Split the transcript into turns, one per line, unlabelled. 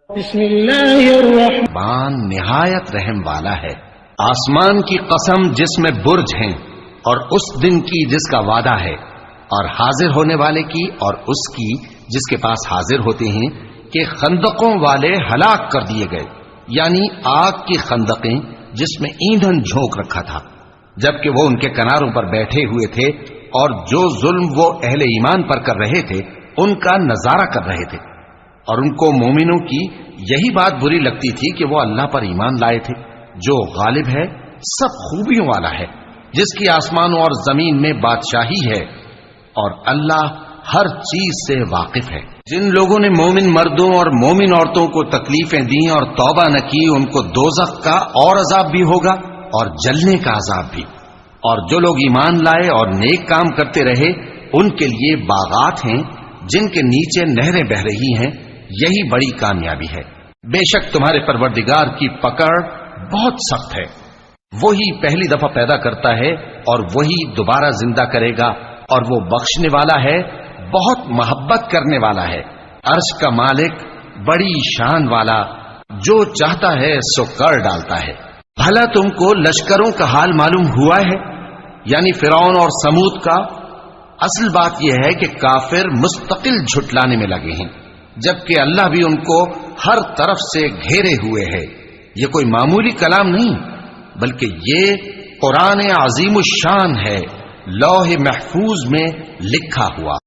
بسم اللہ
الرحمن نہایت رحم والا ہے۔ آسمان کی قسم جس میں برج ہیں، اور اس دن کی جس کا وعدہ ہے، اور حاضر ہونے والے کی اور اس کی جس کے پاس حاضر ہوتے ہیں، کہ خندقوں والے ہلاک کر دیے گئے، یعنی آگ کی خندقیں جس میں ایندھن جھونک رکھا تھا، جبکہ وہ ان کے کناروں پر بیٹھے ہوئے تھے اور جو ظلم وہ اہل ایمان پر کر رہے تھے ان کا نظارہ کر رہے تھے، اور ان کو مومنوں کی یہی بات بری لگتی تھی کہ وہ اللہ پر ایمان لائے تھے جو غالب ہے، سب خوبیوں والا ہے، جس کی آسمانوں اور زمین میں بادشاہی ہے، اور اللہ ہر چیز سے واقف ہے۔ جن لوگوں نے مومن مردوں اور مومن عورتوں کو تکلیفیں دیں اور توبہ نہ کی، ان کو دوزخ کا اور عذاب بھی ہوگا اور جلنے کا عذاب بھی، اور جو لوگ ایمان لائے اور نیک کام کرتے رہے ان کے لیے باغات ہیں جن کے نیچے نہریں بہ رہی ہیں، یہی بڑی کامیابی ہے۔ بے شک تمہارے پروردگار کی پکڑ بہت سخت ہے، وہی پہلی دفعہ پیدا کرتا ہے اور وہی دوبارہ زندہ کرے گا، اور وہ بخشنے والا ہے، بہت محبت کرنے والا ہے۔ عرش کا مالک بڑی شان والا، جو چاہتا ہے سو کر ڈالتا ہے۔ بھلا تم کو لشکروں کا حال معلوم ہوا ہے، یعنی فرعون اور سمود کا؟ اصل بات یہ ہے کہ کافر مستقل جھٹلانے میں لگے ہیں، جبکہ اللہ بھی ان کو ہر طرف سے گھیرے ہوئے ہے۔ یہ کوئی معمولی کلام نہیں، بلکہ یہ قرآن عظیم الشان ہے، لوح محفوظ میں لکھا ہوا۔